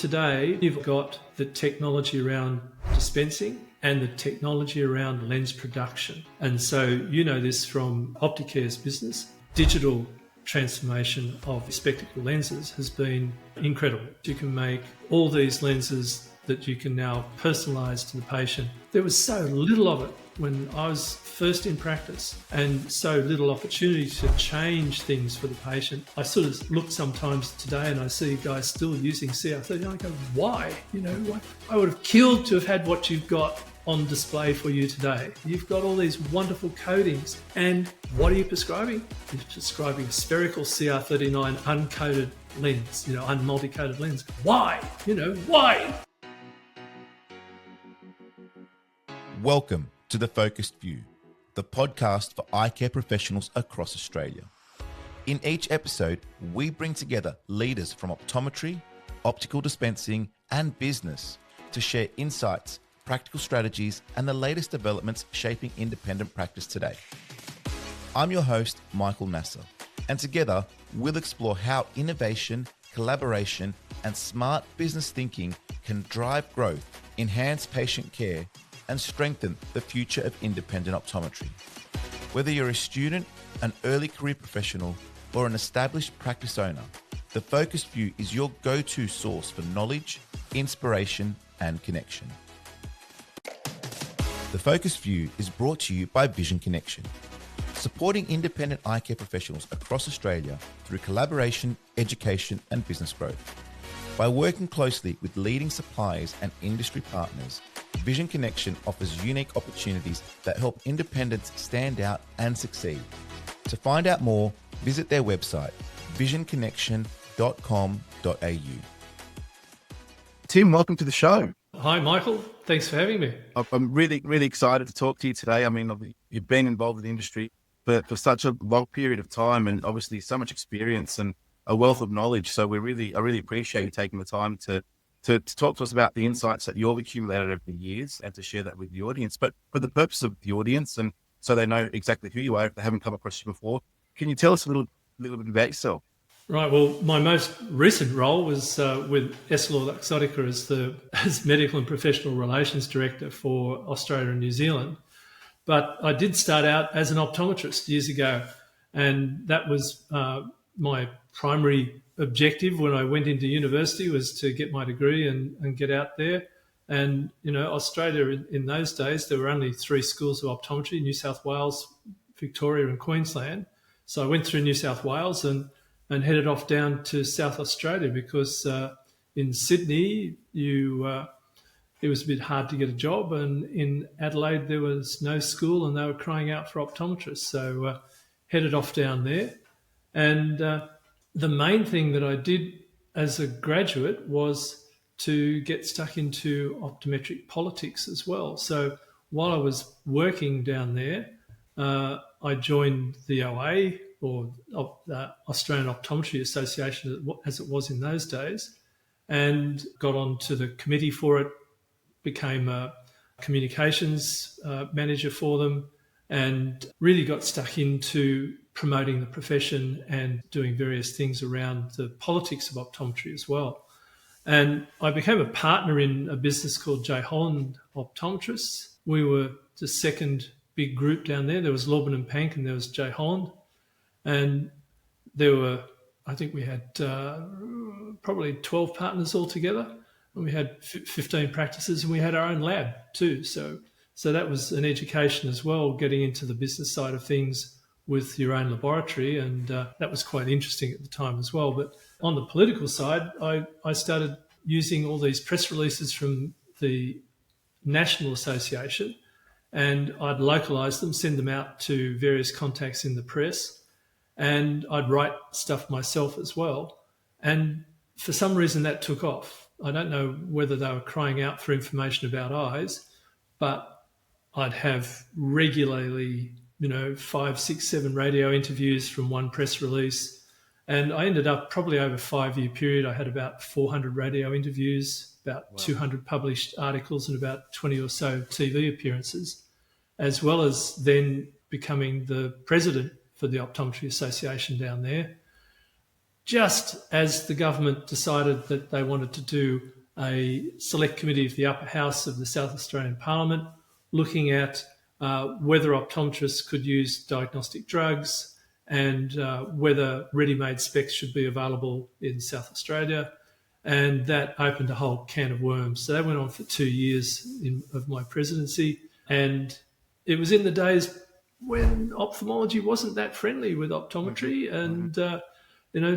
today, you've got the technology around dispensing and the technology around lens production. And so you know this from Opticare's business. Digital transformation of spectacle lenses has been incredible. You can make all these lenses that you can now personalise to the patient. There was so little of it when I was first in practice and so little opportunity to change things for the patient. I sort of look sometimes today and I see guys still using CR30. I go, why? I would have killed to have had what you've got on display for you today. You've got all these wonderful coatings, and what are you prescribing? You're prescribing a spherical CR39 uncoated lens, unmulti-coated lens. Why? Why? Welcome to The Focused View, the podcast for eye care professionals across Australia. In each episode, we bring together leaders from optometry, optical dispensing, and business to share insights, practical strategies, and the latest developments shaping independent practice today. I'm your host, Michael Nasser, and together we'll explore how innovation, collaboration, and smart business thinking can drive growth, enhance patient care, and strengthen the future of independent optometry. Whether you're a student, an early career professional, or an established practice owner, The Focused View is your go-to source for knowledge, inspiration, and connection. The Focused View is brought to you by Vision Connection, supporting independent eye care professionals across Australia through collaboration, education, and business growth. By working closely with leading suppliers and industry partners, Vision Connection offers unique opportunities that help independents stand out and succeed. To find out more, visit their website, visionconnection.com.au. Tim, welcome to the show. Hi, Michael. Thanks for having me. I'm really, really excited to talk to you today. I mean, you've been involved in the industry for such a long period of time, and obviously so much experience and a wealth of knowledge. So I really appreciate you taking the time to talk to us about the insights that you've accumulated over the years and to share that with the audience. But for the purpose of the audience, and so they know exactly who you are if they haven't come across you before, can you tell us a little bit about yourself? Right. Well, my most recent role was with EssilorLuxottica as Medical and Professional Relations Director for Australia and New Zealand. But I did start out as an optometrist years ago, and that was my primary objective when I went into university, was to get my degree and get out there. And, Australia in those days, there were only 3 schools of optometry: New South Wales, Victoria and Queensland. So I went through New South Wales and headed off down to South Australia because in Sydney it was a bit hard to get a job, and in Adelaide there was no school and they were crying out for optometrists. So headed off down there. And the main thing that I did as a graduate was to get stuck into optometric politics as well. So while I was working down there, I joined the OA, or Australian Optometry Association as it was in those days, and got onto the committee for it, became a communications manager for them, and really got stuck into promoting the profession and doing various things around the politics of optometry as well. And I became a partner in a business called J. Holland Optometrists. We were the second big group down there. There was Lorben and Pank and there was J. Holland. And I think we had probably 12 partners altogether. And we had 15 practices, and we had our own lab too. So that was an education as well, getting into the business side of things with your own laboratory. And that was quite interesting at the time as well. But on the political side, I started using all these press releases from the National Association, and I'd localise them, send them out to various contacts in the press, and I'd write stuff myself as well. And for some reason that took off. I don't know whether they were crying out for information about eyes, but I'd have regularly, 5, 6, 7 radio interviews from one press release. And I ended up, probably over a 5-year period, I had about 400 radio interviews, about 200 published articles, and about 20 or so TV appearances, as well as then becoming the president for the Optometry Association down there. just as the government decided that they wanted to do a select committee of the upper house of the South Australian Parliament, looking at whether optometrists could use diagnostic drugs and whether ready-made specs should be available in South Australia. And that opened a whole can of worms. So that went on for 2 years of my presidency. And it was in the days when ophthalmology wasn't that friendly with optometry, and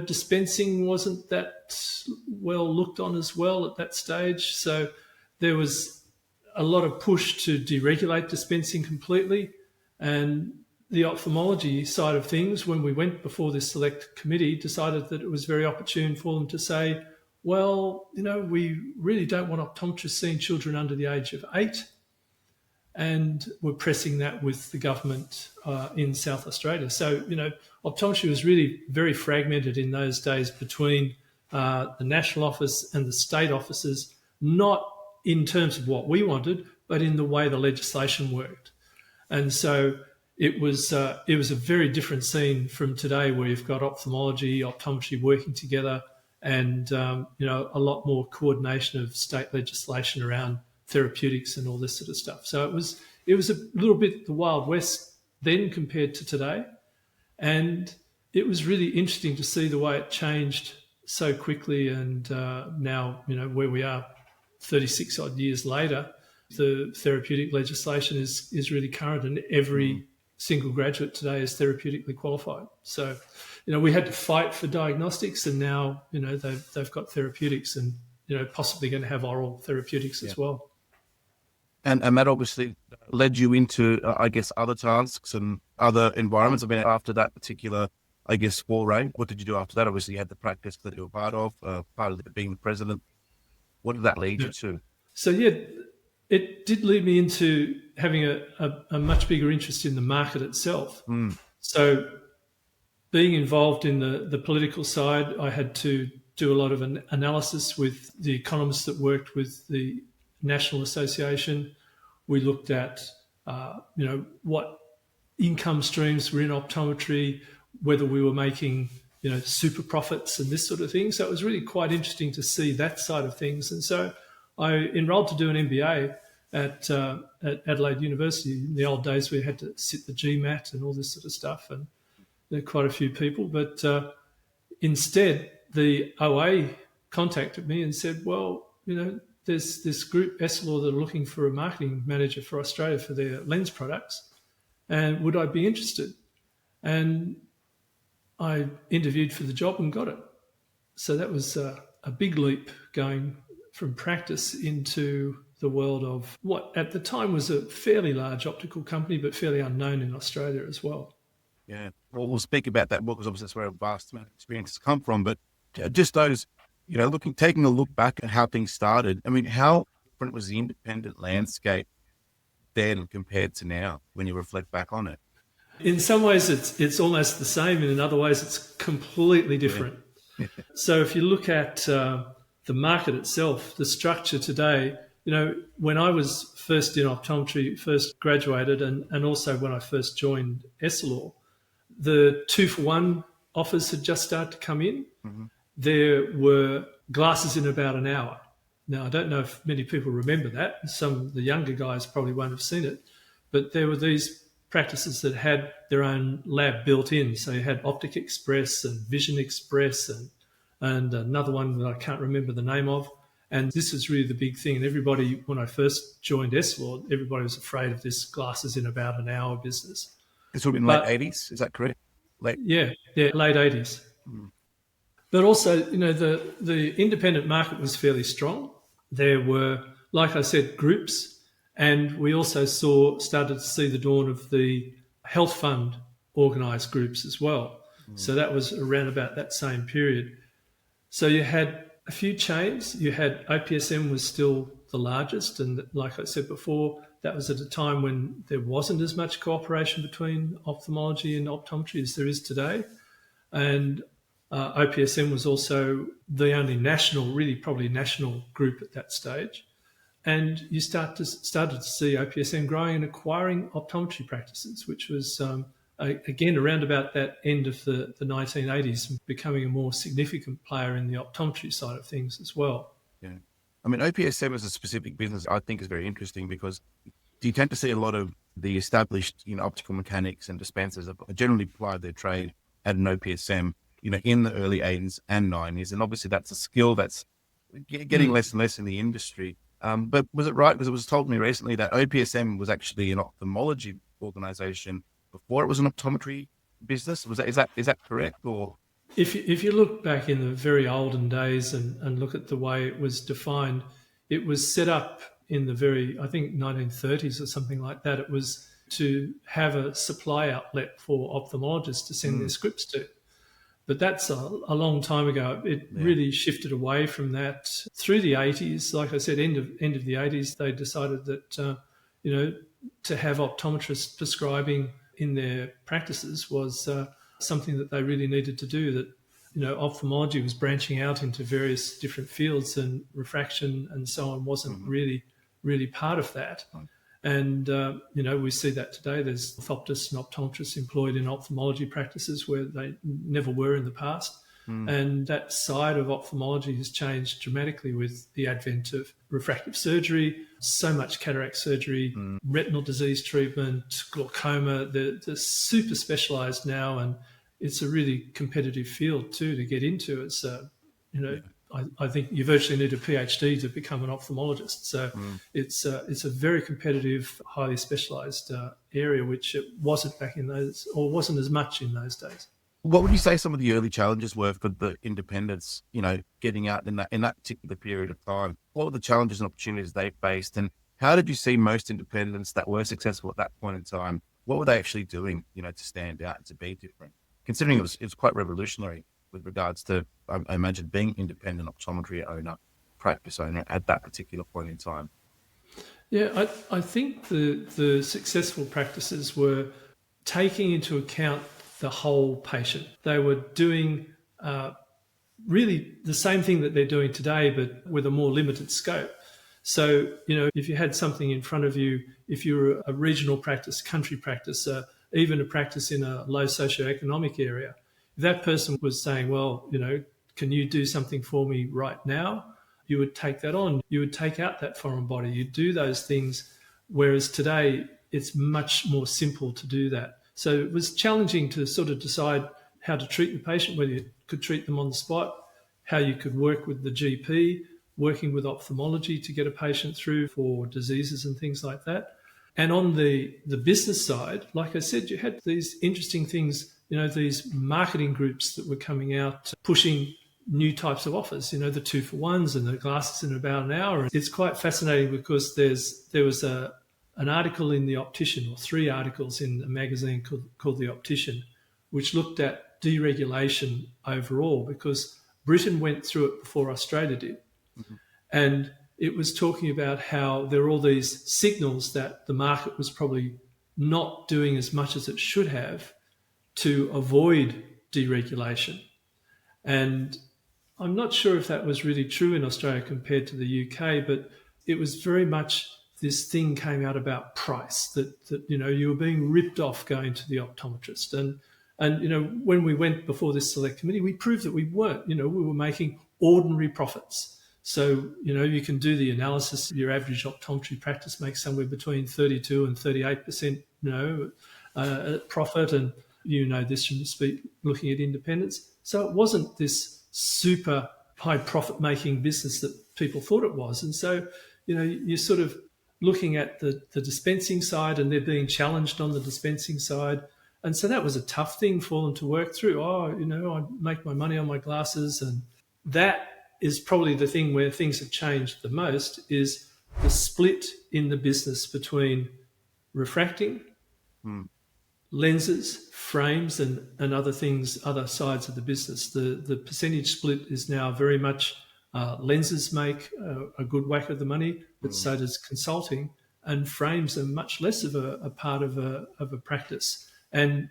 dispensing wasn't that well looked on as well at that stage. So there was a lot of push to deregulate dispensing completely. And the ophthalmology side of things, when we went before this select committee, decided that it was very opportune for them to say, well, we really don't want optometrists seeing children under the age of 8. And we're pressing that with the government in South Australia. So, optometry was really very fragmented in those days between the national office and the state offices, not in terms of what we wanted, but in the way the legislation worked. And so it was a very different scene from today, where you've got ophthalmology, optometry working together, and a lot more coordination of state legislation around therapeutics and all this sort of stuff. So it was a little bit the Wild West then compared to today, and it was really interesting to see the way it changed so quickly. And now, where we are 36 odd years later, the therapeutic legislation is really current, and every single graduate today is therapeutically qualified. So, we had to fight for diagnostics, and now, they've got therapeutics, and, possibly going to have oral therapeutics as well. And that obviously led you into, other tasks and other environments. I mean, after that particular, foray, what did you do after that? Obviously, you had the practice that you were part of being the president. What did that lead you to? So, it did lead me into having a much bigger interest in the market itself. So being involved in the political side, I had to do a lot of an analysis with the economists that worked with the National Association. We looked at, what income streams were in optometry, whether we were making, super profits and this sort of thing. So it was really quite interesting to see that side of things. And so I enrolled to do an MBA at Adelaide University. In the old days, we had to sit the GMAT and all this sort of stuff, and there are quite a few people. But instead, the OA contacted me and said, well, there's this group, Essilor, that are looking for a marketing manager for Australia for their lens products, and would I be interested? And I interviewed for the job and got it. So that was a big leap, going from practice into the world of what at the time was a fairly large optical company, but fairly unknown in Australia as well. Yeah, well, we'll speak about that because obviously that's where a vast amount of experience has come from. But just those, taking a look back at how things started. I mean, how different was the independent landscape then compared to now when you reflect back on it? In some ways, it's almost the same, and in other ways, it's completely different. Yeah. So if you look at the market itself, the structure today, when I was first in optometry, first graduated, and also when I first joined Essilor, the 2-for-1 offers had just started to come in. Mm-hmm. There were glasses in about an hour. Now, I don't know if many people remember that. Some of the younger guys probably won't have seen it, but there were these practices that had their own lab built in. So you had Optic Express and Vision Express and another one that I can't remember the name of. And this was really the big thing. And everybody, when I first joined Essilor, everybody was afraid of this glasses in about an hour business. It's all been late 80s, is that correct? Yeah, late 80s. Mm. But also, the independent market was fairly strong. There were, like I said, groups. And we also started to see the dawn of the health fund organised groups as well. Mm. So that was around about that same period. So you had a few chains. You had OPSM was still the largest. And like I said before, that was at a time when there wasn't as much cooperation between ophthalmology and optometry as there is today. And OPSM was also the only probably national group at that stage. And you started to see OPSM growing and acquiring optometry practices, which was again, around about that end of the 1980s, becoming a more significant player in the optometry side of things as well. Yeah. I mean, OPSM as a specific business, I think is very interesting because you tend to see a lot of the established, optical mechanics and dispensers have generally applied their trade at an OPSM, in the early 80s and 90s. And obviously that's a skill that's getting less and less in the industry. But was it right? Because it was told to me recently that OPSM was actually an ophthalmology organization before it was an optometry business. Is that correct? Or if you look back in the very olden days and look at the way it was defined, it was set up in the very, I think, 1930s or something like that. It was to have a supply outlet for ophthalmologists to send their scripts to. But that's a long time ago. It really shifted away from that through the 80s. Like I said, end of the 80s, they decided that, to have optometrists prescribing in their practices was something that they really needed to do. That, ophthalmology was branching out into various different fields, and refraction and so on wasn't really part of that. And, we see that today. There's orthoptists and optometrists employed in ophthalmology practices where they never were in the past. And that side of ophthalmology has changed dramatically with the advent of refractive surgery, so much cataract surgery, retinal disease treatment, glaucoma. They're super specialised now, and it's a really competitive field too to get into. It's, I think you virtually need a PhD to become an ophthalmologist. So it's a very competitive, highly specialised area, which it wasn't back in those, or wasn't as much in those days. what would you say some of the early challenges were for the independents, getting out in that particular period of time? What were the challenges and opportunities they faced? And how did you see most independents that were successful at that point in time? What were they actually doing, to stand out and to be different? Considering it was quite revolutionary with regards to, I imagine, being independent optometry owner, practice owner at that particular point in time. Yeah, I think the successful practices were taking into account the whole patient. They were doing really the same thing that they're doing today, but with a more limited scope. So, if you had something in front of you, if you were a regional practice, country practice, even a practice in a low socioeconomic area, if that person was saying, well, can you do something for me right now? You would take that on. You would take out that foreign body. You'd do those things, whereas today it's much more simple to do that. So it was challenging to sort of decide how to treat the patient, whether you could treat them on the spot, how you could work with the GP, working with ophthalmology to get a patient through for diseases and things like that. And on the business side, like I said, you had these interesting things, these marketing groups that were coming out pushing new types of offers, the 2-for-1s and the glasses in about an hour. And it's quite fascinating because there was an article in The Optician, or 3 articles in a magazine called The Optician, which looked at deregulation overall, because Britain went through it before Australia did. Mm-hmm. And it was talking about how there are all these signals that the market was probably not doing as much as it should have to avoid deregulation. And I'm not sure if that was really true in Australia compared to the UK, but it was very much this thing came out about price, that you were being ripped off going to the optometrist. And when we went before this select committee, we proved that we weren't. We were making ordinary profits. So, you can do the analysis. Your average optometry practice makes somewhere between 32 and 38%, profit. And this from looking at independence. So it wasn't this super high profit making business that people thought it was. And so, you're sort of looking at the dispensing side, and they're being challenged on the dispensing side. And so that was a tough thing for them to work through. I make my money on my glasses. And that is probably the thing where things have changed the most, is the split in the business between refracting, lenses, frames, and other things, other sides of the business. The percentage split is now very much lenses make a good whack of the money, but so does consulting, and frames are much less of a part of a of and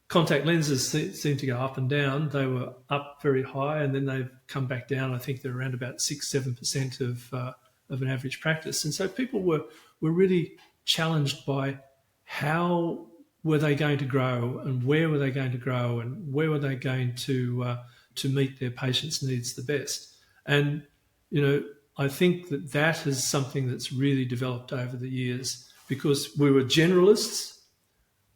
contact lenses seem to go up and down. They were up very high, and then they've come back down. I think they're around about 6-7% of an average practice. And so people were really challenged by how were they going to grow, and where were they going to grow, and where were they going to meet their patients' needs the best. And, I think that is something that's really developed over the years, because we were generalists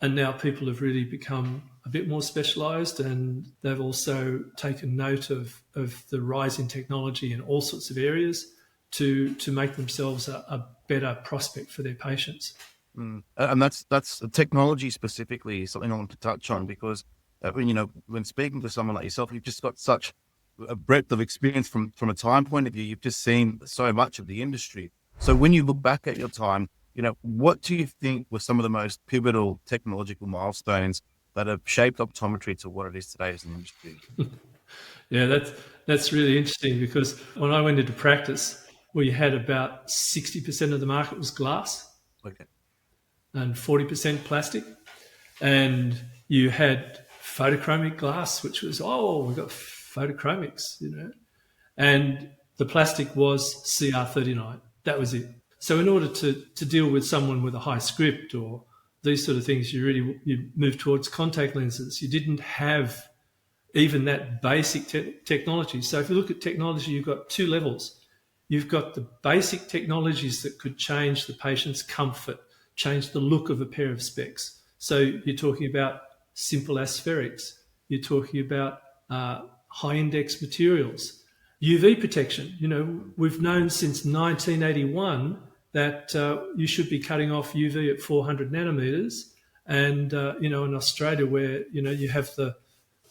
and now people have really become a bit more specialised, and they've also taken note of the rise in technology in all sorts of areas to make themselves a better prospect for their patients. And that's technology specifically is something I want to touch on, because when speaking to someone like yourself, you've just got such a breadth of experience from a time point of view. You've just seen so much of the industry. So when you look back at your time, what do you think were some of the most pivotal technological milestones that have shaped optometry to what it is today as an industry? Yeah, that's really interesting, because when I went into practice, we had about 60% of the market was glass. Okay. And 40% plastic. And you had photochromic glass, which was, we've got photochromics, And the plastic was CR39. That was it. So in order to deal with someone with a high script or these sort of things, you move towards contact lenses. You didn't have even that basic technology. So if you look at technology, you've got two levels. You've got the basic technologies that could change the patient's comfort, change the look of a pair of specs. So you're talking about simple aspherics. You're talking about high index materials, UV protection. We've known since 1981 that you should be cutting off UV at 400 nanometers. And, in Australia, where, you have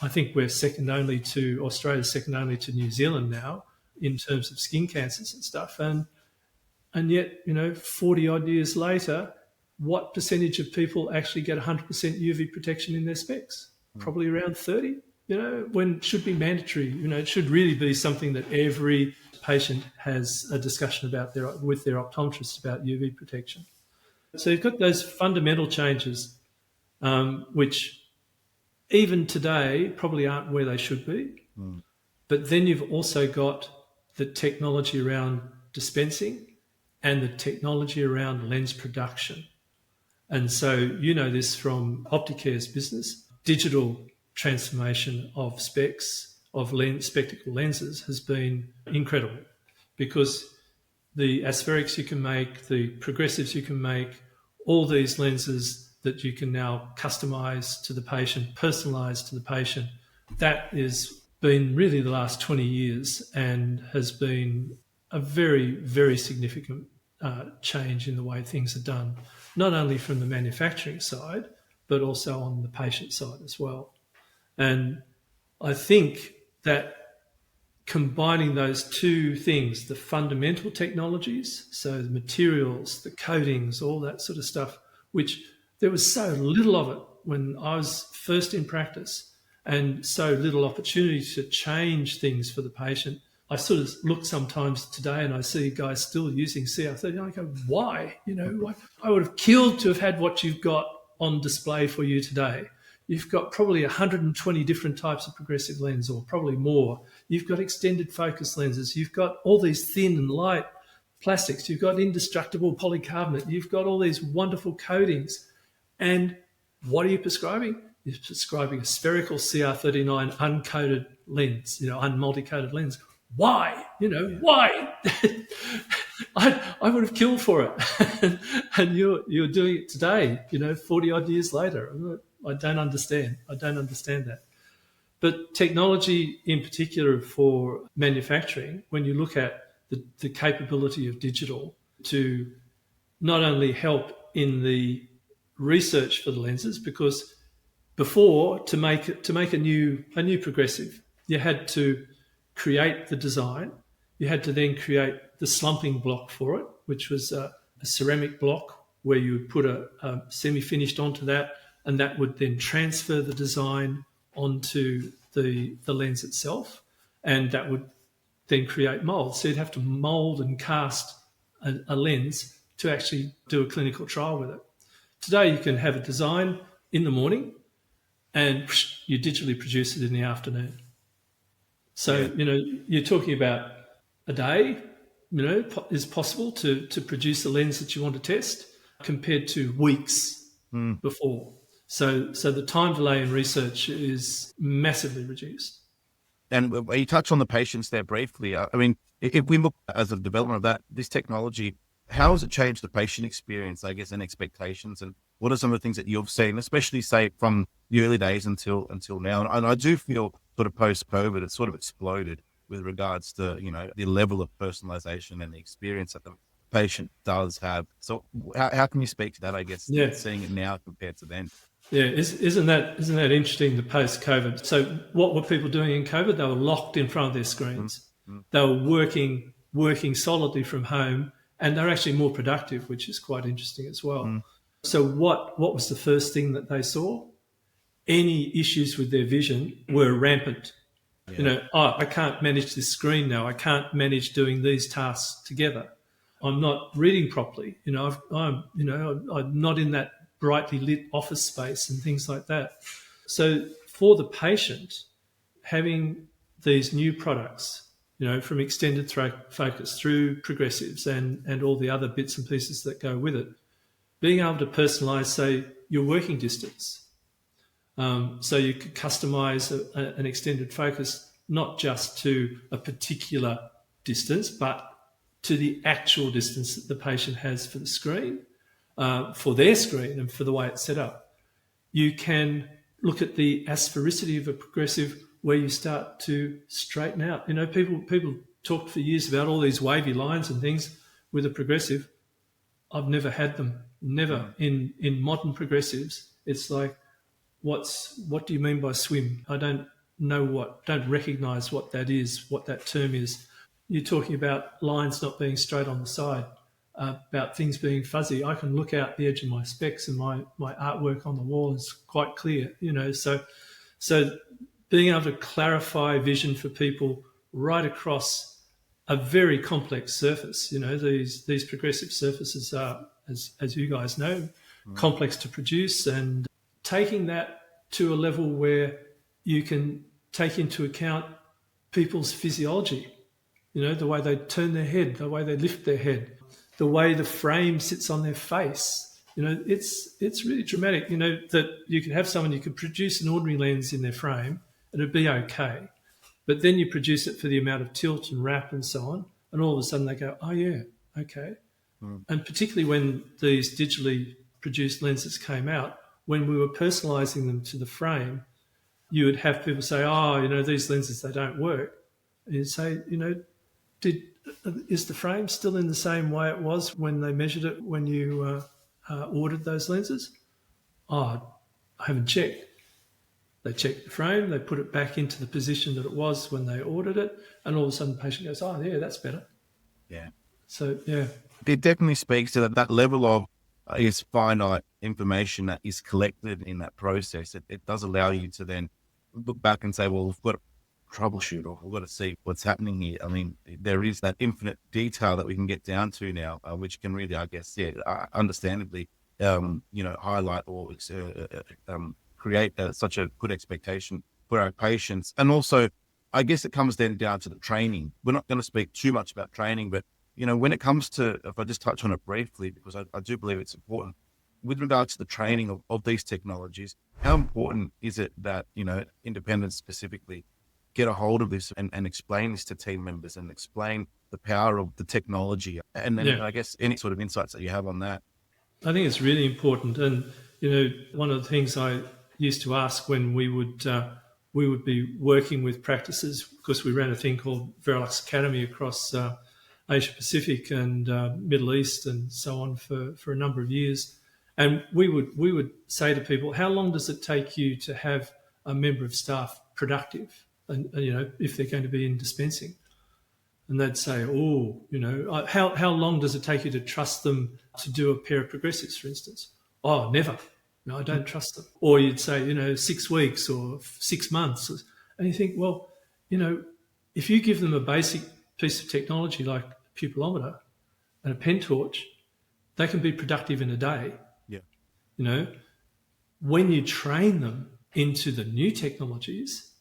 I think we're Australia's second only to New Zealand now in terms of skin cancers and stuff. And yet, 40 odd years later, what percentage of people actually get 100% UV protection in their specs? Probably around 30, when it should be mandatory. It should really be something that every patient has a discussion about with their optometrist about UV protection. So you've got those fundamental changes, which even today probably aren't where they should be. But then you've also got the technology around dispensing and the technology around lens production. And so this from Opticare's business. Digital transformation of specs, of spectacle lenses has been incredible, because the aspherics you can make, the progressives you can make, all these lenses that you can now customize to the patient, personalize to the patient, that has been really the last 20 years and has been a very, very significant change in the way things are done, not only from the manufacturing side, but also on the patient side as well. And I think that combining those two things, the fundamental technologies, so the materials, the coatings, all that sort of stuff, which there was so little of it when I was first in practice, and so little opportunity to change things for the patient. I sort of look sometimes today and I see guys still using CR30. I go, why? I would have killed to have had what you've got on display for you today. You've got probably 120 different types of progressive lens, or probably more. You've got extended focus lenses. You've got all these thin and light plastics. You've got indestructible polycarbonate. You've got all these wonderful coatings. And what are you prescribing? You're prescribing a spherical CR39 uncoated lens, unmulti-coated lens. Why? Why? I would have killed for it. And you're doing it today, 40 odd years later. I don't understand. I don't understand that. But technology in particular for manufacturing, when you look at the capability of digital to not only help in the research for the lenses, because before, to make a new progressive, you had to create the design. You had to then create the slumping block for it, which was a ceramic block where you would put a semi-finished onto that, and that would then transfer the design onto the lens itself, and that would then create molds. So you'd have to mold and cast a lens to actually do a clinical trial with it. Today you can have a design in the morning and you digitally produce it in the afternoon. So, you're talking about a day, is possible to produce a lens that you want to test, compared to weeks before. So the time delay in research is massively reduced. And you touched on the patients there briefly. I mean, if we look as a development of this technology, how has it changed the patient experience, I guess, and expectations? And what are some of the things that you've seen, especially say from the early days until now? And I do feel sort of post-COVID, it's sort of exploded with regards to, the level of personalization and the experience that the patient does have. So how can you speak to that, I guess, seeing it now compared to then? Yeah, isn't that interesting, the post-COVID? So what were people doing in COVID? They were locked in front of their screens. Mm-hmm. They were working solidly from home, and they're actually more productive, which is quite interesting as well. Mm. So what was the first thing that they saw? Any issues with their vision were rampant. Yeah. I can't manage this screen now. I can't manage doing these tasks together. I'm not reading properly. I'm not in that brightly lit office space and things like that. So for the patient, having these new products, from extended focus through progressives and all the other bits and pieces that go with it, being able to personalise, say, your working distance. So you could customise an extended focus, not just to a particular distance, but to the actual distance that the patient has for the screen, for their screen and for the way it's set up. You can look at the asphericity of a progressive where you start to straighten out. People talked for years about all these wavy lines and things with a progressive. I've never had them. Never. In modern progressives, it's like, what do you mean by swim? I don't recognise what that is, what that term is. You're talking about lines not being straight on the side, about things being fuzzy. I can look out the edge of my specs and my artwork on the wall is quite clear, So being able to clarify vision for people right across a very complex surface, these progressive surfaces are, as you guys know, complex to produce, and taking that to a level where you can take into account people's physiology, the way they turn their head, the way they lift their head, the way the frame sits on their face. It's really dramatic, that you could have someone, you could produce an ordinary lens in their frame and it'd be okay. But then you produce it for the amount of tilt and wrap and so on, and all of a sudden they go, oh yeah, okay. And particularly when these digitally produced lenses came out, when we were personalising them to the frame, you would have people say, these lenses, they don't work. And you'd say, is the frame still in the same way it was when they measured it when you ordered those lenses? I haven't checked. They checked the frame, they put it back into the position that it was when they ordered it, and all of a sudden the patient goes, oh, yeah, that's better. Yeah. So, yeah. It definitely speaks to that level of, finite information that is collected in that process. It does allow you to then look back and say, well, we've got to troubleshoot, or we've got to see what's happening here. I mean, there is that infinite detail that we can get down to now, which can really, I guess, understandably, highlight or create such a good expectation for our patients. And also, I guess it comes then down to the training. We're not going to speak too much about training, but when it comes to, if I just touch on it briefly, because I do believe it's important, with regards to the training of these technologies, how important is it that, independents specifically get a hold of this and explain this to team members and explain the power of the technology? And then I guess any sort of insights that you have on that. I think it's really important. And, one of the things I used to ask when we would be working with practices, because we ran a thing called Verilux Academy across Asia Pacific and Middle East and so on for a number of years. And we would say to people, how long does it take you to have a member of staff productive? And if they're going to be in dispensing, and they'd say, how long does it take you to trust them to do a pair of progressives, for instance? Oh, never. No, I don't trust them. Or you'd say, 6 weeks or 6 months. And you think, well, if you give them a basic piece of technology like a pupilometer and a pen torch, they can be productive in a day. Yeah. When you train them into the new technologies,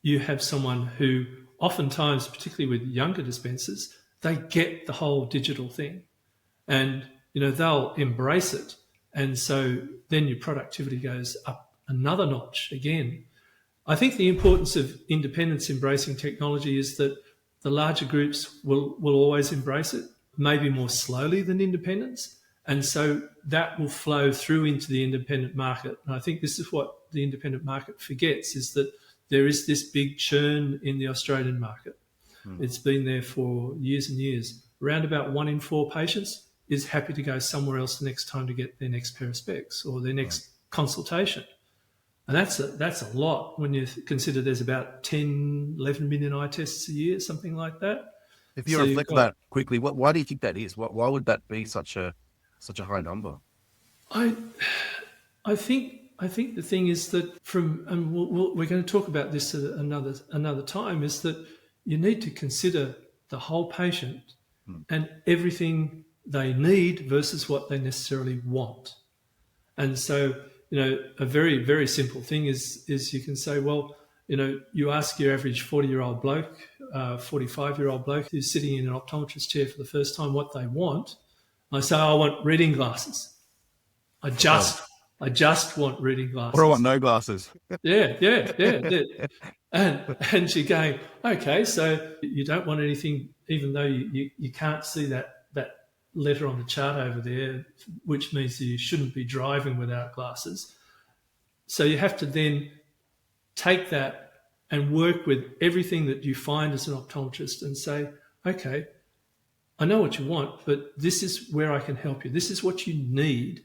you have someone who oftentimes, particularly with younger dispensers, they get the whole digital thing, and they'll embrace it And so then your productivity goes up another notch again. I think the importance of independents embracing technology is that the larger groups will always embrace it, maybe more slowly than independents. And so that will flow through into the independent market. And I think this is what the independent market forgets, is that there is this big churn in the Australian market. It's been there for years and years. Around about 1 in 4 patients is happy to go somewhere else the next time to get their next pair of specs or their next consultation. And that's a lot when you consider there's about 10, 11 million eye tests a year, something like that. If you reflect on that quickly, why do you think that is? Why would that be such a high number? I think the thing is that and we're going to talk about this at another time, is that you need to consider the whole patient and everything they need versus what they necessarily want. And so, a very, very simple thing is you can say, well, you ask your average 40-year-old bloke, 45-year-old bloke who's sitting in an optometrist chair for the first time what they want. I say, I want reading glasses. I just want reading glasses. Or I want no glasses. Yeah. And you're going, okay, so you don't want anything, even though you can't see that letter on the chart over there, which means that you shouldn't be driving without glasses. So you have to then take that and work with everything that you find as an optometrist and say, okay, I know what you want, but this is where I can help you. This is what you need.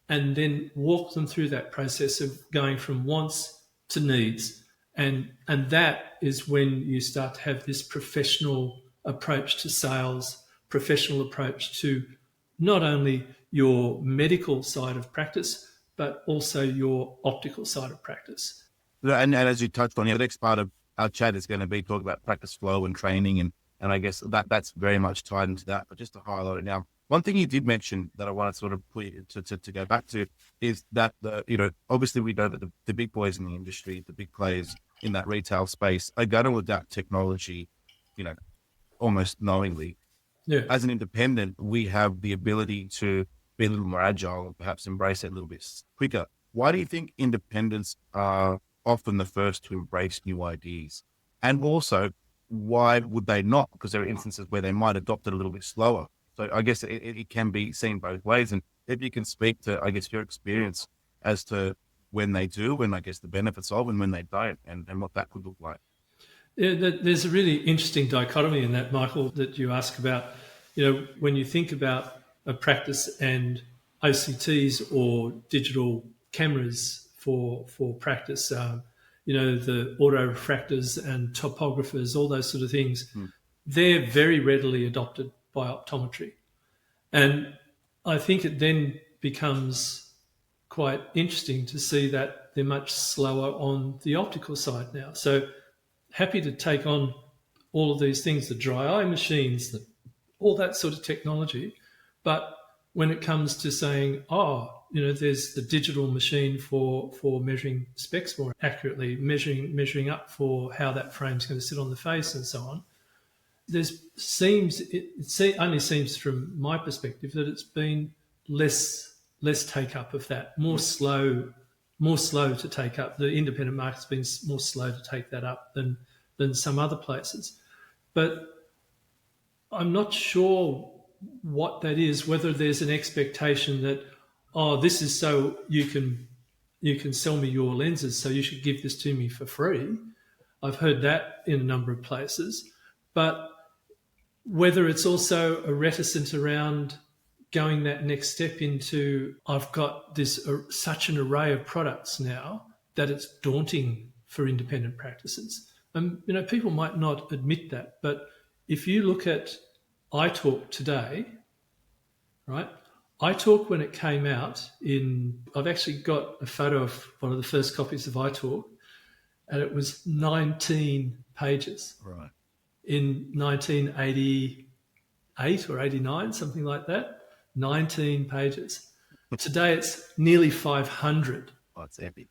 And then walk them through that process of going from wants to needs. And that is when you start to have this professional approach to sales, professional approach to not only your medical side of practice, but also your optical side of practice. And as you touched on, the next part of our chat is going to be talking about practice flow and training. And I guess that's very much tied into that. But just to highlight it now, one thing you did mention that I want to sort of put to go back to is that obviously we know that the big boys in the industry, the big players in that retail space, are going to adapt technology, almost knowingly. Yeah. As an independent, we have the ability to be a little more agile and perhaps embrace it a little bit quicker. Why do you think independents are often the first to embrace new ideas? And also, why would they not? Because there are instances where they might adopt it a little bit slower. So I guess it can be seen both ways. And if you can speak to, I guess, your experience as to when they do, and I guess the benefits of, and when they don't, and what that could look like. Yeah, there's a really interesting dichotomy in that, Michael, that you ask about. When you think about a practice and OCTs or digital cameras for practice, the autorefractors and topographers, all those sort of things, they're very readily adopted by optometry. And I think it then becomes quite interesting to see that they're much slower on the optical side now. So happy to take on all of these things, the dry eye machines, all that sort of technology. But when it comes to saying, there's the digital machine for measuring specs more accurately, measuring up for how that frame's going to sit on the face and so on, it only seems from my perspective that it's been less take up of that, more slow to take up. The independent market's been more slow to take that up than some other places. But I'm not sure what that is, whether there's an expectation that, this is so you can sell me your lenses, so you should give this to me for free. I've heard that in a number of places. But whether it's also a reticence around going that next step into, I've got this such an array of products now that it's daunting for independent practices. And, people might not admit that, but if you look at iTalk today, right? iTalk, when it came out I've actually got a photo of one of the first copies of iTalk, and it was 19 pages. Right. In 1988 or 89, something like that, 19 pages. Today it's nearly 500. Oh, it's epic.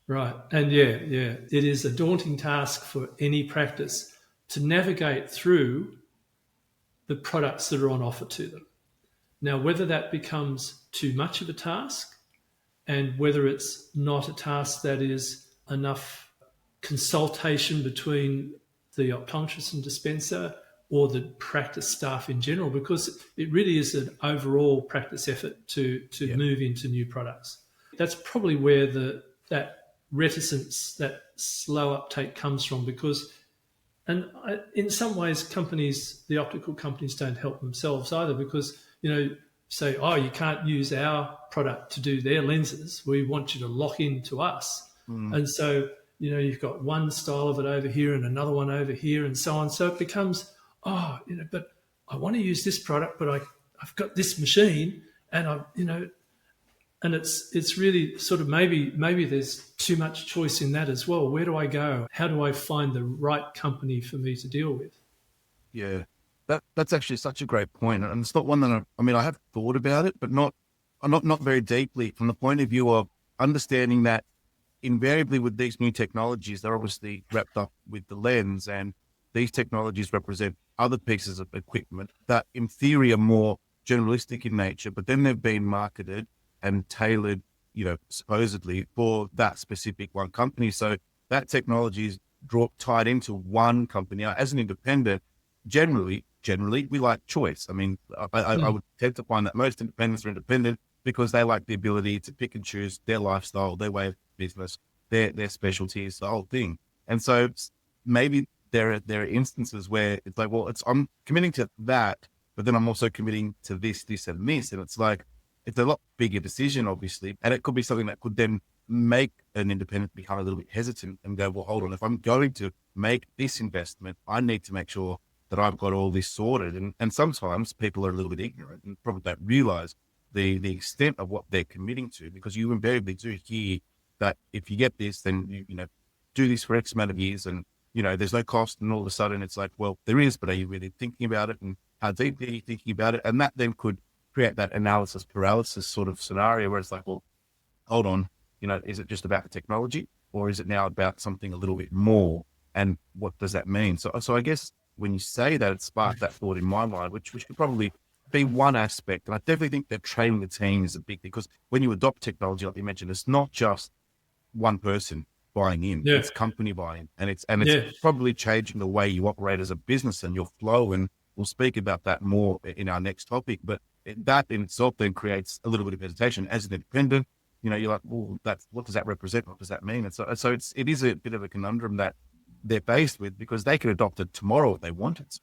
Right. And it is a daunting task for any practice to navigate through the products that are on offer to them. Now, whether that becomes too much of a task and whether it's not a task that is enough consultation between the optometrist and dispenser or the practice staff in general, because it really is an overall practice effort to move into new products. That's probably where that reticence, that slow uptake comes from, because, and in some ways, the optical companies don't help themselves either, because, say, oh, you can't use our product to do their lenses. We want you to lock into us. And so, you've got one style of it over here and another one over here and so on. So it becomes, but I want to use this product, but I've got this machine and and it's really sort of maybe there's too much choice in that as well. Where do I go? How do I find the right company for me to deal with? Yeah, that's actually such a great point, and it's not one that I have thought about it, but not very deeply, from the point of view of understanding that invariably with these new technologies, they're obviously wrapped up with the lens, and these technologies represent other pieces of equipment that in theory are more generalistic in nature, but then they've been marketed and tailored, supposedly for that specific one company. So that technology is tied into one company. Now, as an independent, generally we like choice. I mean, I would tend to find that most independents are independent because they like the ability to pick and choose their lifestyle, their way of business, their specialties, the whole thing. And so maybe there are instances where it's like, well, I'm committing to that, but then I'm also committing to this, and this. And it's like, it's a lot bigger decision, obviously. And it could be something that could then make an independent become a little bit hesitant and go, well, hold on, if I'm going to make this investment, I need to make sure that I've got all this sorted. And sometimes people are a little bit ignorant and probably don't realize the extent of what they're committing to, because you invariably do hear that if you get this, then you do this for X amount of years and there's no cost, and all of a sudden it's like, well, there is, but are you really thinking about it, and how deeply are you thinking about it? And that then could create that analysis paralysis sort of scenario where it's like, well, hold on, is it just about the technology, or is it now about something a little bit more? And what does that mean? So I guess when you say that, it sparked that thought in my mind, which could probably be one aspect. And I definitely think that training the team is a big thing, because when you adopt technology, like you mentioned, it's not just one person buying in, it's company buying, and it's probably changing the way you operate as a business and your flow. And we'll speak about that more in our next topic. But that in itself then creates a little bit of hesitation as an independent. You're like, well, what does that represent? What does that mean? And so it is a bit of a conundrum that they're faced with, because they could adopt it tomorrow if they wanted to,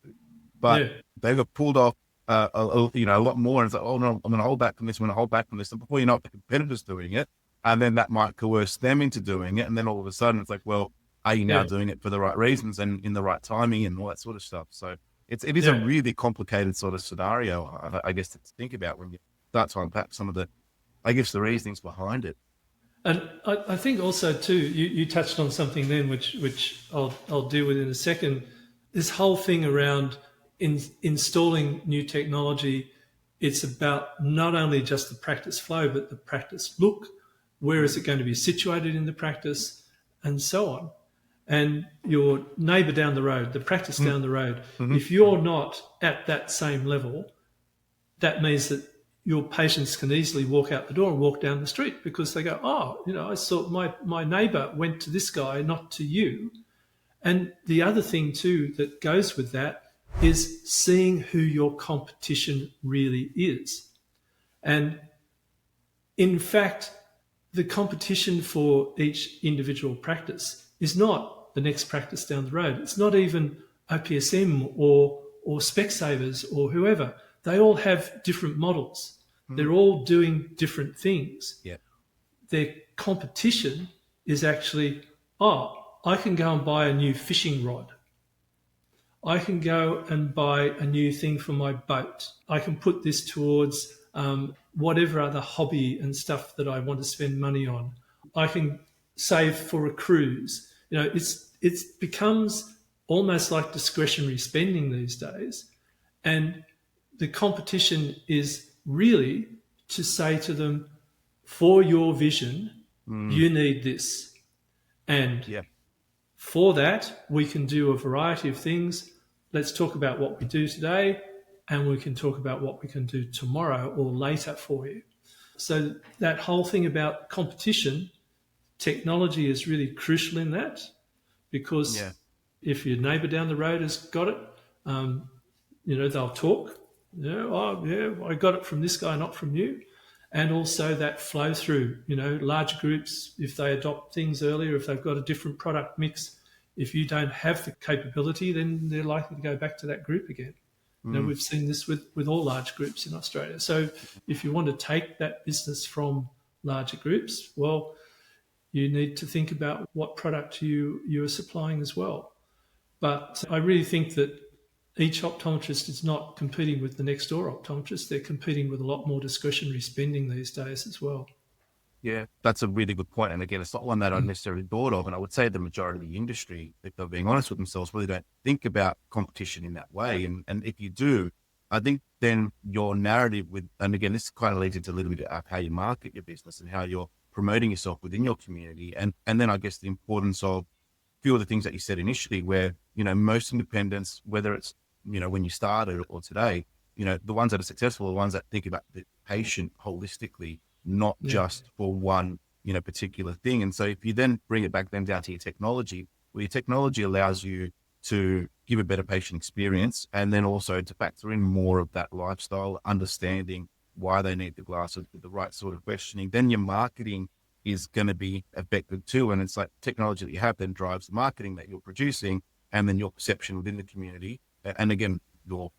but they got pulled off a lot more. And it's like, oh no, I'm going to hold back from this. I'm going to hold back from this. And before you know it, the competitor's doing it. And then that might coerce them into doing it. And then all of a sudden it's like, well, are you now doing it for the right reasons and in the right timing and all that sort of stuff? So it is a really complicated sort of scenario, I guess, to think about when you start to unpack some of the reasonings behind it. And I think also too, you touched on something then, which I'll deal with in a second. This whole thing around installing new technology, it's about not only just the practice flow, but the practice look. Where is it going to be situated in the practice, and so on? And your neighbour down the road, the practice down the road, if you're not at that same level, that means that your patients can easily walk out the door and walk down the street, because they go, oh, I saw my neighbour went to this guy, not to you. And the other thing too that goes with that is seeing who your competition really is. And in fact, the competition for each individual practice is not the next practice down the road. It's not even OPSM or Specsavers or whoever. They all have different models. They're all doing different things. Yeah. Their competition is actually, I can go and buy a new fishing rod. I can go and buy a new thing for my boat. I can put this towards whatever other hobby and stuff that I want to spend money on. I can save for a cruise. It becomes almost like discretionary spending these days. And the competition is really to say to them, for your vision, you need this. And for that, we can do a variety of things. Let's talk about what we do today. and we can talk about what we can do tomorrow or later for you. So that whole thing about competition, technology is really crucial in that, because if your neighbour down the road has got it, they'll talk. Oh, yeah, I got it from this guy, not from you. And also that flow through, large groups, if they adopt things earlier, if they've got a different product mix, if you don't have the capability, then they're likely to go back to that group again. We've seen this with all large groups in Australia. So if you want to take that business from larger groups, well, you need to think about what product you are supplying as well. But I really think that each optometrist is not competing with the next door optometrist. They're competing with a lot more discretionary spending these days as well. Yeah, that's a really good point. And again, it's not one that I'd necessarily thought of. And I would say the majority of the industry, if they're being honest with themselves, really don't think about competition in that way. And if you do, I think then your narrative and again, this kind of leads into a little bit of how you market your business and how you're promoting yourself within your community. And then I guess the importance of a few of the things that you said initially, where, most independents, whether it's, when you started or today, the ones that are successful are the ones that think about the patient holistically, not just for one, particular thing. And so if you then bring it back then down to your technology, well, your technology allows you to give a better patient experience, and then also to factor in more of that lifestyle, understanding why they need the glasses with the right sort of questioning. Then your marketing is going to be affected too. And it's like technology that you have then drives the marketing that you're producing, and then your perception within the community. And again, your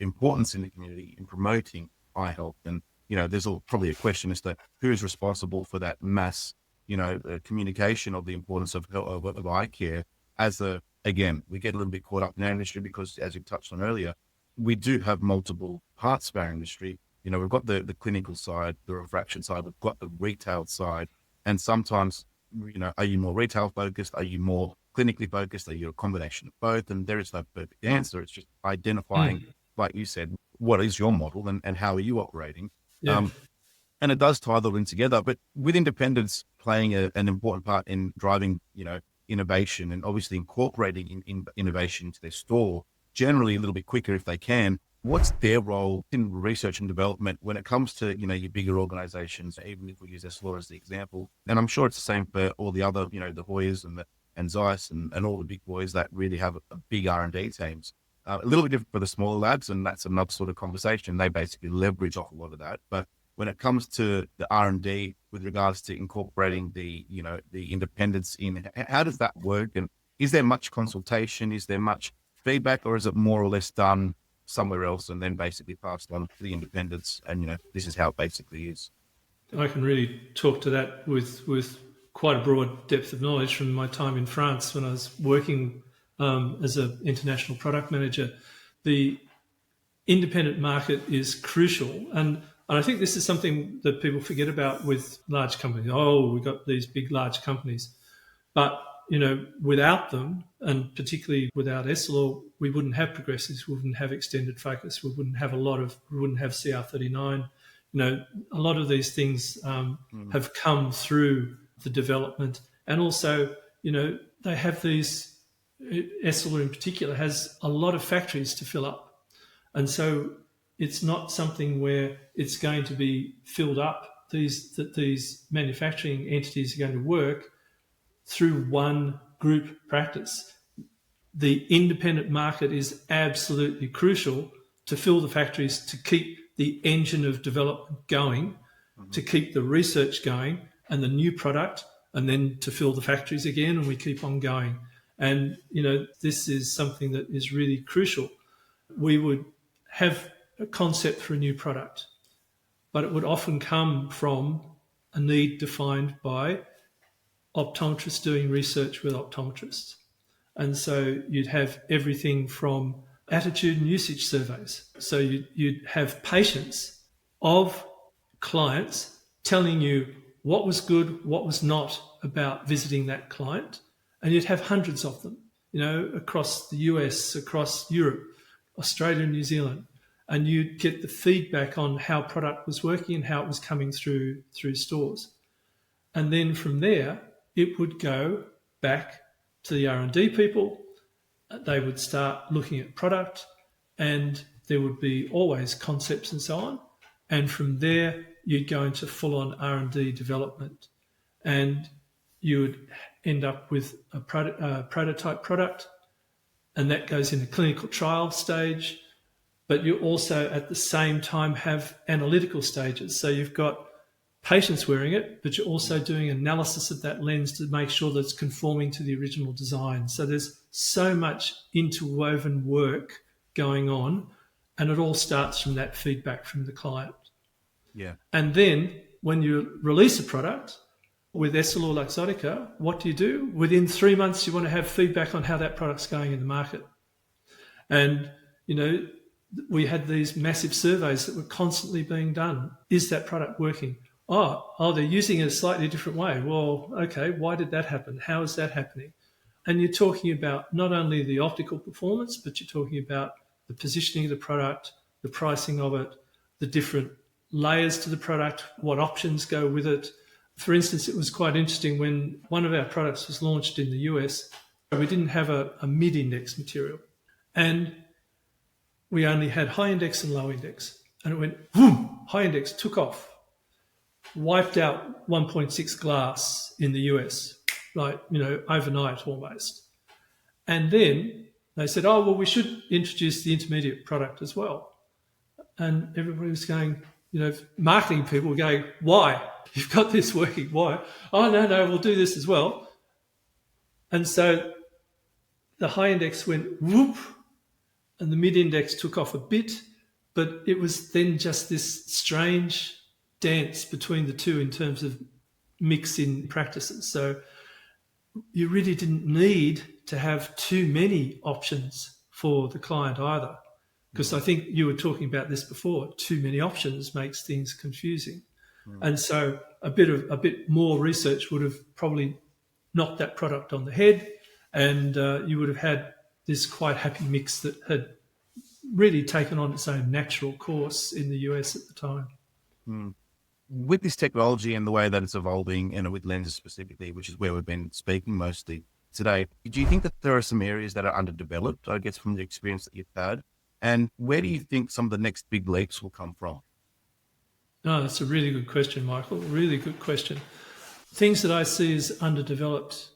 importance in the community in promoting eye health. And, there's probably a question as to who is responsible for that mass, communication of the importance of eye care. Again, we get a little bit caught up in our industry because, as you touched on earlier, we do have multiple parts of our industry. We've got the clinical side, the refraction side, we've got the retail side. And sometimes, are you more retail focused? Are you more clinically focused? Are you a combination of both? And there is no perfect answer. It's just identifying, like you said, what is your model and how are you operating? Yeah. And it does tie it all in together. But with independents playing an important part in driving, innovation and obviously incorporating innovation into their store, generally a little bit quicker if they can, what's their role in research and development when it comes to, your bigger organizations, even if we use Essilor as the example? And I'm sure it's the same for all the other, the Hoyas and Zeiss and all the big boys that really have a big R&D teams. A little bit different for the smaller labs, and that's another sort of conversation. They basically leverage off a lot of that. But when it comes to the R&D with regards to incorporating the independence in, how does that work? And is there much consultation? Is there much feedback, or is it more or less done somewhere else and then basically passed on to the independents? And, this is how it basically is. I can really talk to that with quite a broad depth of knowledge from my time in France when I was working as an international product manager. The independent market is crucial. And I think this is something that people forget about with large companies. Oh, we've got these big, large companies. But, without them, and particularly without Essilor, we wouldn't have progressives, we wouldn't have extended focus, we wouldn't have CR39. A lot of these things have come through the development. And also, they have these, Essilor in particular has a lot of factories to fill up. And so it's not something where it's going to be filled up. These manufacturing entities are going to work through one group practice. The independent market is absolutely crucial to fill the factories, to keep the engine of development going, to keep the research going and the new product, and then to fill the factories again, and we keep on going. And, this is something that is really crucial. We would have a concept for a new product, but it would often come from a need defined by optometrists doing research with optometrists. And so you'd have everything from attitude and usage surveys. So you'd have patients of clients telling you what was good, what was not about visiting that client. And you'd have hundreds of them, across the US, across Europe, Australia, New Zealand. And you'd get the feedback on how product was working and how it was coming through stores. And then from there, it would go back to the R&D people. They would start looking at product, and there would be always concepts and so on. And from there, you'd go into full-on R&D development. And you would end up with a prototype product, and that goes in a clinical trial stage. But you also, at the same time, have analytical stages. So you've got patients wearing it, but you're also doing analysis of that lens to make sure that it's conforming to the original design. So there's so much interwoven work going on, and it all starts from that feedback from the client. Yeah. And then when you release a product with EssilorLuxottica, what do? Within 3 months, you want to have feedback on how that product's going in the market. And, we had these massive surveys that were constantly being done. Is that product working? Oh, they're using it a slightly different way. Well, okay, why did that happen? How is that happening? And you're talking about not only the optical performance, but you're talking about the positioning of the product, the pricing of it, the different layers to the product, what options go with it. For instance, it was quite interesting when one of our products was launched in the US, we didn't have a mid-index material. And we only had high index and low index. And it went, boom, high index took off, wiped out 1.6 glass in the US, overnight almost. And then they said, oh, well, we should introduce the intermediate product as well. And everybody was going, marketing people were going, why? You've got this working, why? Oh, no, we'll do this as well. And so the high index went whoop, and the mid-index took off a bit, but it was then just this strange dance between the two in terms of mix-in practices. So you really didn't need to have too many options for the client either, because I think you were talking about this before. Too many options makes things confusing. And so a bit more research would have probably knocked that product on the head, and you would have had this quite happy mix that had really taken on its own natural course in the US at the time. With this technology and the way that it's evolving, and with lenses specifically, which is where we've been speaking mostly today, do you think that there are some areas that are underdeveloped, I guess, from the experience that you've had? And where do you think some of the next big leaps will come from? No, that's a really good question, Michael. Really good question. Things that I see as underdeveloped,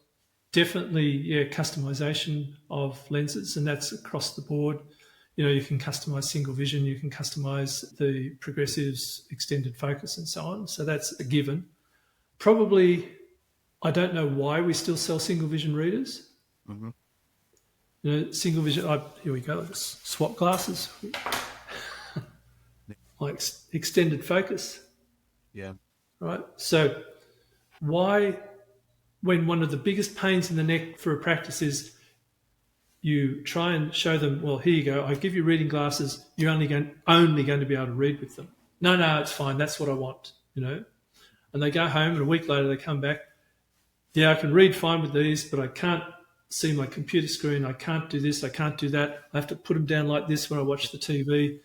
definitely, customization of lenses, and that's across the board. You can customize single vision, you can customize the progressives, extended focus, and so on. So that's a given. Probably, I don't know why we still sell single vision readers. Single vision, here we go, swap glasses. Like extended focus. Yeah. Right. So why, when one of the biggest pains in the neck for a practice is you try and show them, well, here you go, I give you reading glasses, you're only going to be able to read with them. No, it's fine, that's what I want, And they go home, and a week later they come back, yeah, I can read fine with these, but I can't see my computer screen, I can't do this, I can't do that, I have to put them down like this when I watch the TV.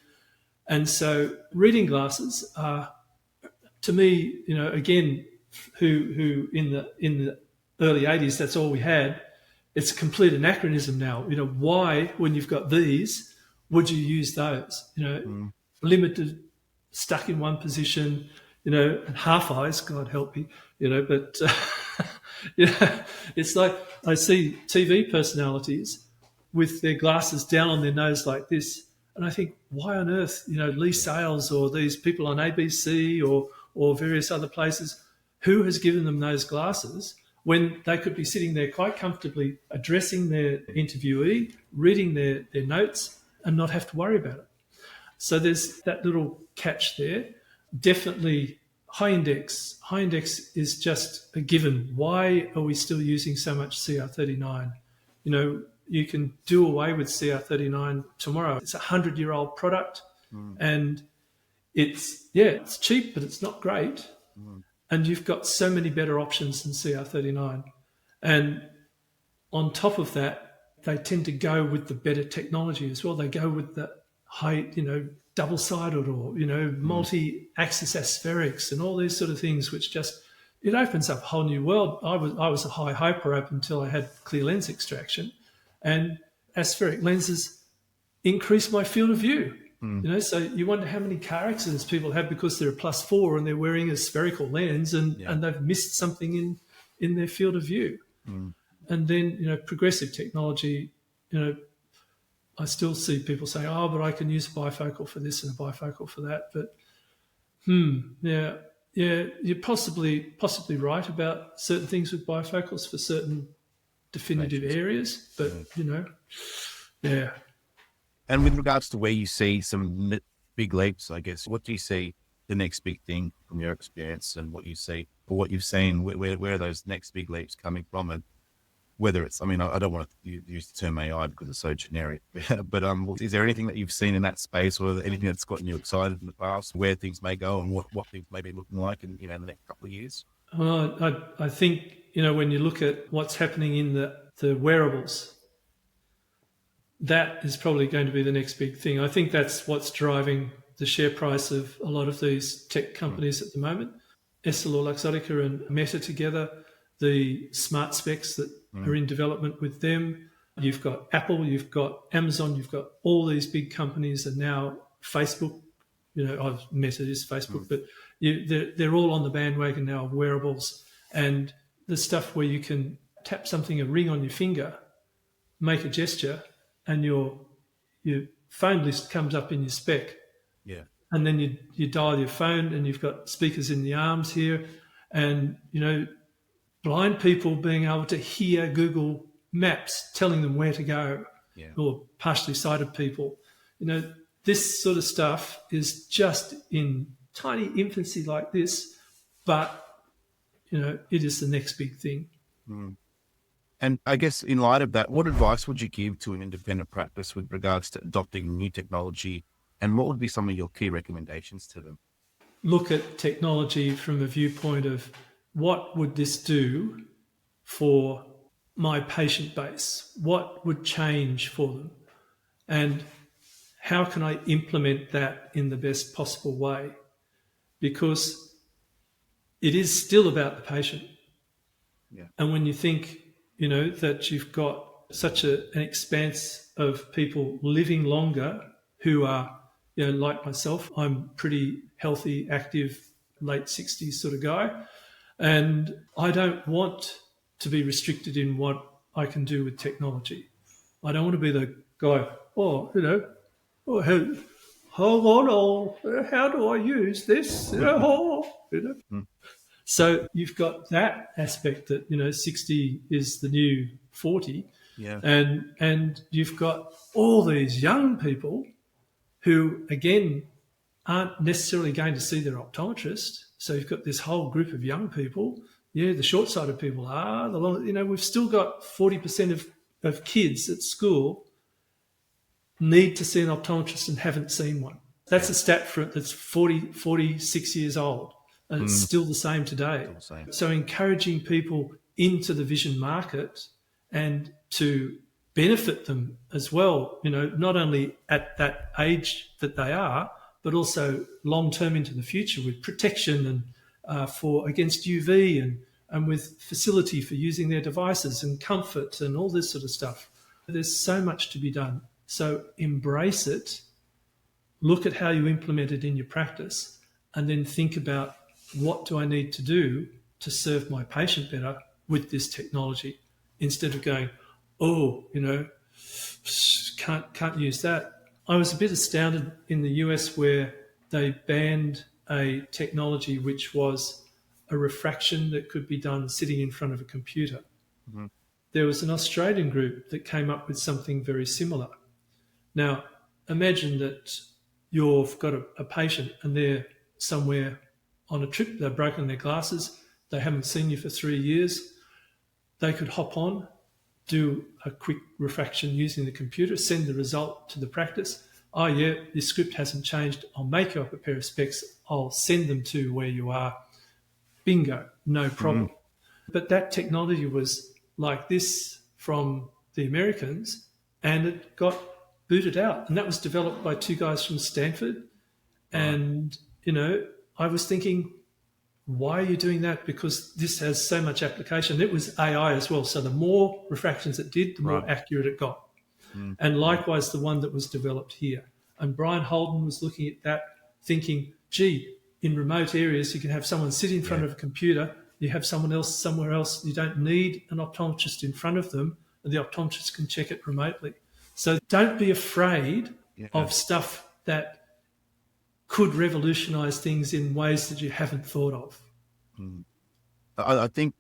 And so reading glasses are, to me, again, who in the early 80s, that's all we had. It's a complete anachronism now. Why, when you've got these, would you use those? Limited, stuck in one position, and half eyes, God help me, but, it's like I see TV personalities with their glasses down on their nose like this. And I think, why on earth, Lee Sales or these people on ABC or various other places, who has given them those glasses when they could be sitting there quite comfortably addressing their interviewee, reading their notes, and not have to worry about it? So there's that little catch there. Definitely high index. High index is just a given. Why are we still using so much CR39? You can do away with CR39 tomorrow. It's a 100-year-old product, and it's cheap, but it's not great. And you've got so many better options than CR39. And on top of that, they tend to go with the better technology as well. They go with the high, double-sided or, multi-axis aspherics and all these sort of things, which just, it opens up a whole new world. I was a high hyperope until I had clear lens extraction, and aspheric lenses increase my field of view. So you wonder how many car accidents people have because they're a +4 and they're wearing a spherical lens and they've missed something in their field of view. And then, progressive technology, I still see people saying, oh, but I can use a bifocal for this and a bifocal for that. But, you're possibly right about certain things with bifocals for certain definitive areas. But, And with regards to where you see some big leaps, I guess, what do you see the next big thing from your experience and what you see or what you've seen? Where are those next big leaps coming from? And whether it's, I don't want to use the term AI because it's so generic, but is there anything that you've seen in that space or anything that's gotten you excited in the past, where things may go and what things may be looking like in the next couple of years? I think, when you look at what's happening in the wearables, that is probably going to be the next big thing. I think that's what's driving the share price of a lot of these tech companies at the moment. EssilorLuxottica and Meta together, the smart specs that are in development with them. You've got Apple, you've got Amazon, you've got all these big companies, and now Facebook. Meta is Facebook, but they're all on the bandwagon now of wearables and the stuff where you can tap something, a ring on your finger, make a gesture, and your phone list comes up in your spec. Yeah. And then you dial your phone and you've got speakers in the arms here. And, blind people being able to hear Google Maps telling them where to go, or partially sighted people. This sort of stuff is just in tiny infancy like this, but, it is the next big thing. And I guess in light of that, what advice would you give to an independent practice with regards to adopting new technology, and what would be some of your key recommendations to them? Look at technology from a viewpoint of what would this do for my patient base? What would change for them? And how can I implement that in the best possible way? Because it is still about the patient. Yeah. And when you think, that you've got such an expanse of people living longer who are, like myself, I'm pretty healthy, active, late 60s sort of guy. And I don't want to be restricted in what I can do with technology. I don't want to be the guy, hold on, how do I use this? So you've got that aspect that, 60 is the new 40. Yeah. And you've got all these young people who, again, aren't necessarily going to see their optometrist. So you've got this whole group of young people. Yeah, the short-sighted people are. We've still got 40% of kids at school need to see an optometrist and haven't seen one. That's a stat that's 46 years old. And it's still the same today. So encouraging people into the vision market and to benefit them as well, not only at that age that they are, but also long-term into the future with protection and against UV and with facility for using their devices and comfort and all this sort of stuff. There's so much to be done. So embrace it, look at how you implement it in your practice, and then think about, what do I need to do to serve my patient better with this technology, instead of going, can't use that. I was a bit astounded in the US where they banned a technology which was a refraction that could be done sitting in front of a computer. Mm-hmm. There was an Australian group that came up with something very similar. Now, imagine that you've got a patient and they're somewhere on a trip, they've broken their glasses, they haven't seen you for 3 years. They could hop on, do a quick refraction using the computer, send the result to the practice. Oh yeah, this script hasn't changed. I'll make you up a pair of specs. I'll send them to where you are. Bingo, no problem. Mm-hmm. But that technology was like this from the Americans, and it got booted out. And that was developed by 2 guys from Stanford. And, I was thinking, why are you doing that? Because this has so much application. It was AI as well. So the more refractions it did, the more accurate it got. And likewise, the one that was developed here. And Brian Holden was looking at that thinking, gee, in remote areas, you can have someone sit in front of a computer, you have someone else somewhere else, you don't need an optometrist in front of them, and the optometrist can check it remotely. So don't be afraid of stuff that could revolutionise things in ways that you haven't thought of. I think,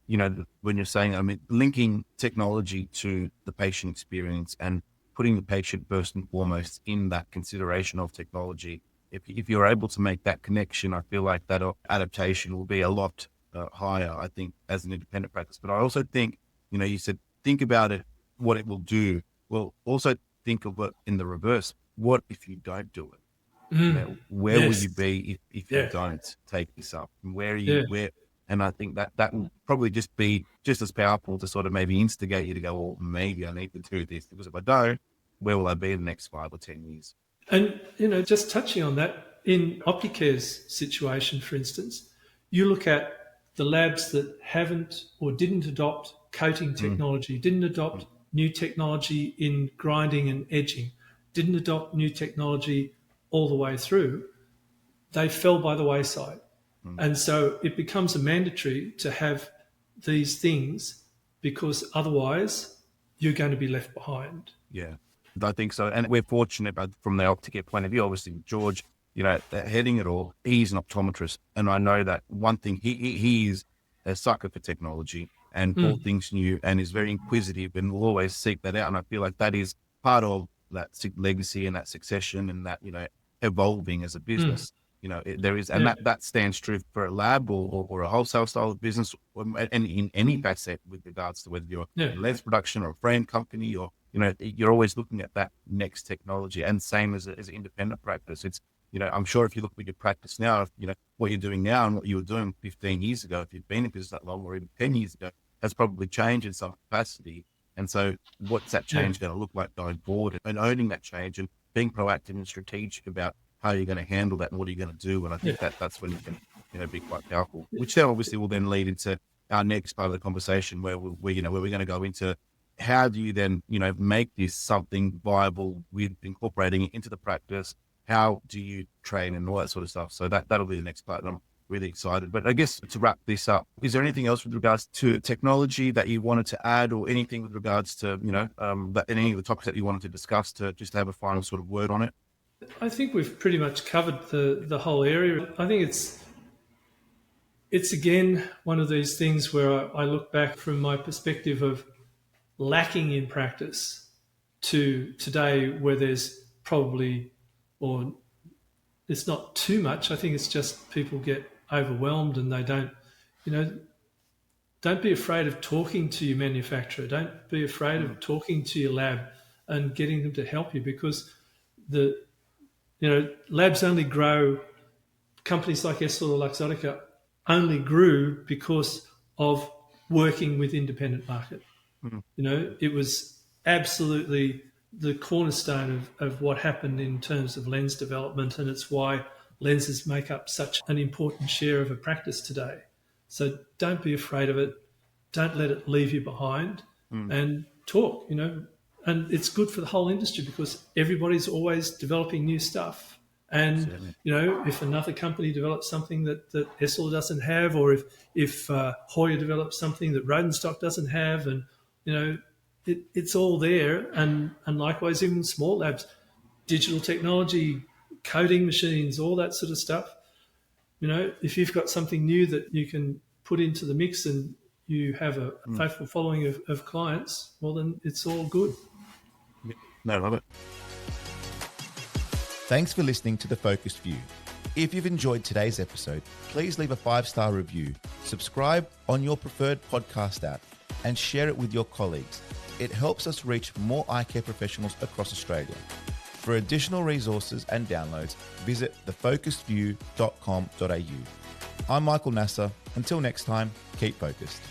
when you're saying, linking technology to the patient experience and putting the patient first and foremost in that consideration of technology, if you're able to make that connection, I feel like that adaptation will be a lot higher, I think, as an independent practice. But I also think, you said, think about it, what it will do. Well, also think of it in the reverse. What if you don't do it? Where will you be if you don't take this up? And where are you? Where? And I think that will probably just be just as powerful to sort of maybe instigate you to go, well, maybe I need to do this, because if I don't, where will I be in the next 5 or 10 years? And, just touching on that, in Opticare's situation, for instance, you look at the labs that haven't or didn't adopt coating technology, didn't adopt new technology in grinding and edging, didn't adopt new technology all the way through, they fell by the wayside. And so it becomes a mandatory to have these things, because otherwise you're going to be left behind. Yeah, I think so. And we're fortunate from the Opticare point of view. Obviously, George, heading it all, he's an optometrist. And I know that one thing, he is a sucker for technology and all things new, and is very inquisitive and will always seek that out. And I feel like that is part of that legacy and that succession and that, evolving as a business. There is, and that stands true for a lab or a wholesale style of business, and in any facet with regards to whether you're a lens production or a frame company, or, you're always looking at that next technology. And same as an independent practice. It's, I'm sure if you look at your practice now, what you're doing now and what you were doing 15 years ago, if you've been in business that long, or even 10 years ago, has probably changed in some capacity. And so what's that change going to look like going forward, and owning that change and being proactive and strategic about how you're going to handle that and what are you going to do. And I think that's when you can, be quite powerful, which then obviously will then lead into our next part of the conversation, where we're going to go into how do you then, make this something viable with incorporating it into the practice? How do you train and all that sort of stuff? So that'll be the next part. And I'm really excited. But I guess to wrap this up, is there anything else with regards to technology that you wanted to add, or anything with regards to, any of the topics that you wanted to discuss, to just have a final sort of word on it? I think we've pretty much covered the whole area. I think it's again one of these things where I look back from my perspective of lacking in practice to today, where there's probably, or it's not too much. I think it's just people get overwhelmed and they don't be afraid of talking to your manufacturer. Don't be afraid of talking to your lab and getting them to help you, because labs only grow. Companies like EssilorLuxottica only grew because of working with independent market. It was absolutely the cornerstone of what happened in terms of lens development, and it's why lenses make up such an important share of a practice today. So don't be afraid of it. Don't let it leave you behind, and talk, and it's good for the whole industry, because everybody's always developing new stuff. And, if another company develops something that Essilor doesn't have, or if Hoyer develops something that Rodenstock doesn't have, and, it's all there. And likewise, even small labs, digital technology, coating machines, all that sort of stuff. If you've got something new that you can put into the mix and you have a faithful following of clients, well, then it's all good. No, I love it. Thanks for listening to The Focused View. If you've enjoyed today's episode, please leave a 5-star review, subscribe on your preferred podcast app, and share it with your colleagues. It helps us reach more eye care professionals across Australia. For additional resources and downloads, visit thefocusedview.com.au. I'm Michael Nasser. Until next time, keep focused.